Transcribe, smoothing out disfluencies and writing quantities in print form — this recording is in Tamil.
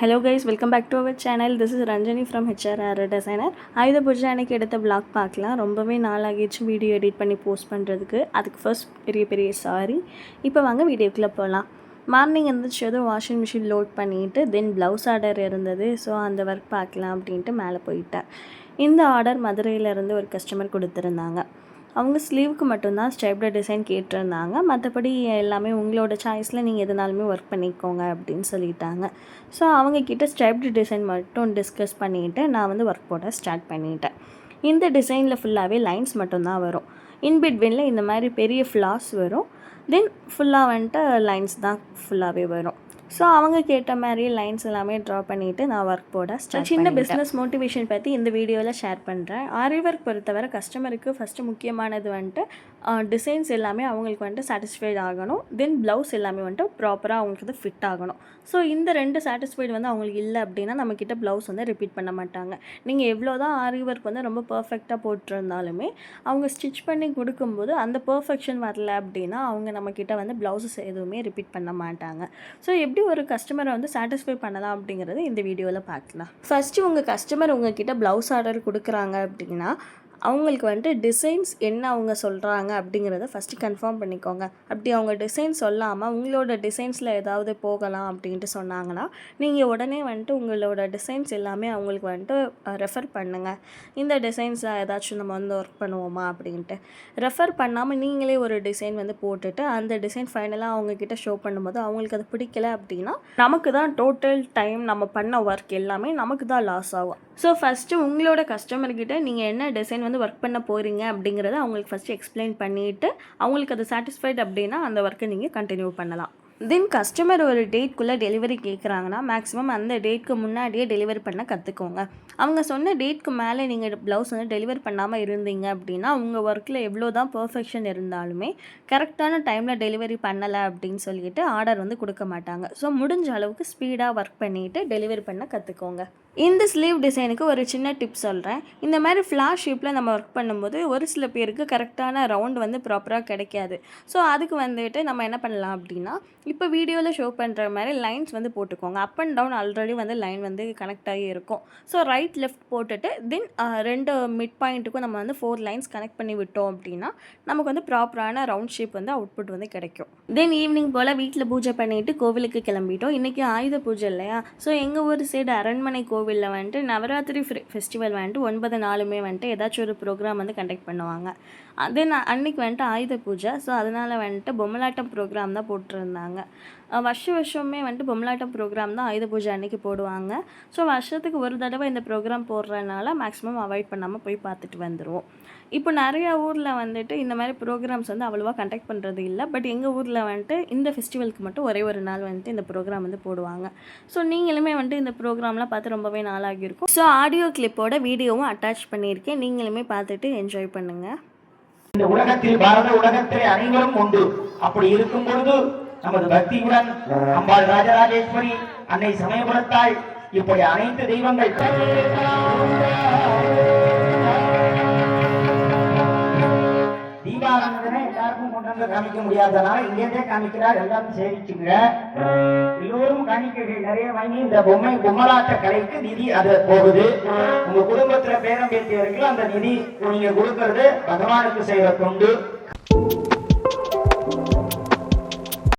Hello guys, welcome back to our channel. This is Ranjani from HRR Designer. ஆயுத பூஜை அன்னைக்கு எடுத்த vlog பார்க்கலாம். ரொம்பவே நாளாகிடுச்சு வீடியோ எடிட் பண்ணி போஸ்ட் பண்ணுறதுக்கு. அதுக்கு ஃபர்ஸ்ட் பெரிய சாரி. இப்போ வாங்க வீடியோக்குள்ளே போகலாம். மார்னிங் எழுந்திரிச்சதும் வாஷிங் மிஷின் லோட் பண்ணிவிட்டு தென் ப்ளவுஸ் ஆர்டர் இருந்தது. ஸோ அந்த ஒர்க் பார்க்கலாம் அப்படின்ட்டு மேலே போயிட்டேன். இந்த ஆர்டர் மதுரையிலேருந்து ஒரு கஸ்டமர் கொடுத்துருந்தாங்க. அவங்க ஸ்லீவுக்கு மட்டும்தான் ஸ்டெப்லர் டிசைன் கேட்டிருந்தாங்க. மற்றபடி எல்லாமே உங்களோட சாய்ஸில் நீங்கள் எதுனாலுமே ஒர்க் பண்ணிக்கோங்க அப்படின்னு சொல்லிட்டாங்க. ஸோ அவங்கக்கிட்ட ஸ்டெப்லர் டிசைன் மட்டும் டிஸ்கஸ் பண்ணிவிட்டு நான் வந்து ஒர்க் போட ஸ்டார்ட் பண்ணிட்டேன். இந்த டிசைனில் ஃபுல்லாகவே லைன்ஸ் மட்டும்தான் வரும். இன்பிட்வீனில் இந்த மாதிரி பெரிய ஃப்ளாஸ் வரும். தென் ஃபுல்லாக வந்துட்டு லைன்ஸ் தான் ஃபுல்லாகவே வரும். ஸோ அவங்க கேட்ட மாதிரி லைன்ஸ் எல்லாமே ட்ரா பண்ணிவிட்டு நான் ஒர்க் போட சின்ன பிஸ்னஸ் மோட்டிவேஷன் பற்றி இந்த வீடியோவில் ஷேர் பண்ணுறேன். ஆரி ஒர்க் பொறுத்தவரை கஸ்டமருக்கு ஃபஸ்ட்டு முக்கியமானது வந்துட்டு டிசைன்ஸ் எல்லாமே அவங்களுக்கு வந்துட்டு சாட்டிஸ்ஃபைட் ஆகணும். தென் ப்ளவுஸ் எல்லாமே வந்துட்டு ப்ராப்பராக அவங்களுக்கு வந்து ஃபிட் ஆகணும். ஸோ இந்த ரெண்டு சாட்டிஸ்ஃபைடு வந்து அவங்களுக்கு இல்லை அப்படின்னா நம்மக்கிட்ட ப்ளவுஸ் வந்து ரிப்பீட் பண்ண மாட்டாங்க. நீங்கள் எவ்வளோ தான் ஆரி ஒர்க் வந்து ரொம்ப பர்ஃபெக்டாக போட்டிருந்தாலுமே அவங்க ஸ்டிச் பண்ணி கொடுக்கும்போது அந்த பர்ஃபெக்ஷன் வரல அப்படின்னா அவங்க நம்மக்கிட்ட வந்து ப்ளவுஸஸ் எதுவுமே ரிப்பீட் பண்ண மாட்டாங்க. ஸோ எப்படி ஒரு கஸ்டமரை வந்து சாட்டிஸ்ஃபை பண்ணலாம் அப்படிங்கிறது இந்த வீடியோவில் பார்க்கலாம். ஃபஸ்ட்டு உங்கள் கஸ்டமர் உங்ககிட்ட ப்ளவுஸ் ஆர்டர் கொடுக்குறாங்க அப்படின்னா அவங்களுக்கு வந்துட்டு டிசைன்ஸ் என்ன அவங்க சொல்கிறாங்க அப்படிங்கிறத ஃபஸ்ட்டு கன்ஃபார்ம் பண்ணிக்கோங்க. அப்படி அவங்க டிசைன் சொல்லாமல் உங்களோட டிசைன்ஸில் ஏதாவது போகலாம் அப்படின்ட்டு சொன்னாங்கன்னா நீங்கள் உடனே வந்துட்டு உங்களோட டிசைன்ஸ் எல்லாமே அவங்களுக்கு வந்துட்டு ரெஃபர் பண்ணுங்கள். இந்த டிசைன்ஸில் ஏதாச்சும் நம்ம வந்து ஒர்க் பண்ணுவோமா அப்படின்ட்டு ரெஃபர் பண்ணாமல் நீங்களே ஒரு டிசைன் வந்து போட்டுட்டு அந்த டிசைன் ஃபைனலாக அவங்கக்கிட்ட ஷோ பண்ணும்போது அவங்களுக்கு அது பிடிக்கல அப்படின்னா நமக்கு தான் டோட்டல் டைம் நம்ம பண்ண ஒர்க் எல்லாமே நமக்கு தான் லாஸ் ஆகும். ஸோ ஃபஸ்ட்டு உங்களோட கஸ்டமர்கிட்ட நீங்கள் என்ன டிசைன் வந்து ஒர்க் பண்ண போகிறீங்க அப்படிங்கிறத அவங்களுக்கு ஃபஸ்ட்டு எக்ஸ்பிளைன் பண்ணிவிட்டு அவங்களுக்கு அது சாட்டிஸ்ஃபைட் அப்படின்னா அந்த ஒர்க்கை நீங்கள் கண்டினியூ பண்ணலாம். தென் கஸ்டமர் ஒரு டேட்குள்ளே டெலிவரி கேட்குறாங்கன்னா மேக்ஸிமம் அந்த டேட்க்கு முன்னாடியே டெலிவரி பண்ண கற்றுக்கோங்க. அவங்க சொன்ன டேட்க்கு மேலே நீங்கள் ப்ளவுஸ் வந்து டெலிவரி பண்ணாமல் இருந்தீங்க அப்படின்னா உங்கள் ஒர்க்கில் எவ்வளோ தான் பர்ஃபெக்ஷன் இருந்தாலுமே கரெக்டான டைமில் டெலிவரி பண்ணலை அப்படின்னு சொல்லிட்டு ஆர்டர் வந்து கொடுக்க மாட்டாங்க. ஸோ முடிஞ்ச அளவுக்கு ஸ்பீடாக ஒர்க் பண்ணிவிட்டு டெலிவரி பண்ண கற்றுக்கோங்க. இந்த ஸ்லீவ் டிசைனுக்கு ஒரு சின்ன டிப் சொல்கிறேன். இந்த மாதிரி ஃப்ளாஷ் ஷேப்பில் நம்ம ஒர்க் பண்ணும்போது ஒரு சில பேருக்கு கரெக்டான ரவுண்ட் வந்து ப்ராப்பராக கிடைக்காது. ஸோ அதுக்கு வந்துட்டு நம்ம என்ன பண்ணலாம் அப்படின்னா இப்போ வீடியோவில் ஷோ பண்ணுற மாதிரி லைன்ஸ் வந்து போட்டுக்கோங்க. அப் அண்ட் டவுன் ஆல்ரெடி வந்து லைன் வந்து கனெக்ட் ஆகி இருக்கும். ஸோ ரைட் லெஃப்ட் போட்டுட்டு தென் ரெண்டு மிட் பாயிண்ட்டுக்கும் நம்ம வந்து 4 லைன்ஸ் கனெக்ட் பண்ணி விட்டோம் அப்படின்னா நமக்கு வந்து ப்ராப்பரான ரவுண்ட் ஷேப் வந்து அவுட்புட் வந்து கிடைக்கும். தென் ஈவினிங் போல் வீட்டில் பூஜை பண்ணிவிட்டு கோவிலுக்கு கிளம்பிட்டோம். இன்றைக்கி ஆயுத பூஜை இல்லையா? ஸோ எங்கள் ஊர் சைடு அரண்மனை கோவிலில் வந்துட்டு நவராத்திரி ஃபெஸ்டிவல் வந்துட்டு 9 நாளுமே வந்துட்டு ஏதாச்சும் ஒரு ப்ரோக்ராம் வந்து கண்டக்ட் பண்ணுவாங்க. தென் அன்றைக்கி வந்துட்டு ஆயுத பூஜை. ஸோ அதனால் வந்துட்டு பொம்மலாட்டம் ப்ரோக்ராம் தான் போட்டிருந்தாங்க. வருஷமே வந்துட்டு பொம்மலாட்டம் ப்ரோக்ராம் தான் ஆயுத பூஜை அன்றைக்கி போடுவாங்க. ஸோ வருஷத்துக்கு ஒரு தடவை இந்த ப்ரோக்ராம் போடுறதுனால மேக்ஸிமம் அவாய்ட் பண்ணாமல் போய் பார்த்துட்டு வந்துடுவோம். இப்போ நிறையா ஊரில் வந்துட்டு இந்த மாதிரி ப்ரோக்ராம்ஸ் வந்து அவ்வளோவா கண்டக்ட் பண்ணுறது இல்லை. பட் எங்கள் ஊரில் வந்துட்டு இந்த ஃபெஸ்டிவலுக்கு மட்டும் ஒரே ஒரு நாள் வந்துட்டு இந்த ப்ரோக்ராம் வந்து போடுவாங்க. ஸோ நீங்களுமே வந்துட்டு இந்த ப்ரோக்ராம்லாம் பார்த்து ரொம்பவே நாளாகிருக்கும். ஸோ ஆடியோ கிளிப்போட வீடியோவும் அட்டாச் பண்ணியிருக்கேன். நீங்களுமே பார்த்துட்டு என்ஜாய் பண்ணுங்கள். இந்த உலகத்தில் பாரத உலகத்தில் அனைவரும் உண்டு. அப்படி இருக்கும் பொழுது நமது பக்தியுடன் அம்பாள் ராஜராஜேஸ்வரி, அன்னை சமயபுரத்தாள், இப்படி அனைத்து தெய்வங்கள் தீபாவளி எல்லாருக்கும் கொண்டு வந்து காமிக்க முடியாதனால இங்கே காமிக்கிறார். எல்லாரும் சேவிச்சுங்க. எல்லோரும் காணிக்கைகள் நிறைய வாங்கி இந்த பொம்மலாட்ட கலைக்கு நிதி அது போகுது. உங்க குடும்பத்துல பேரம் பேத்தியவர்கள் அந்த நிதி நீங்க கொடுக்கறது பகவானுக்கு செய்யற தொண்டு.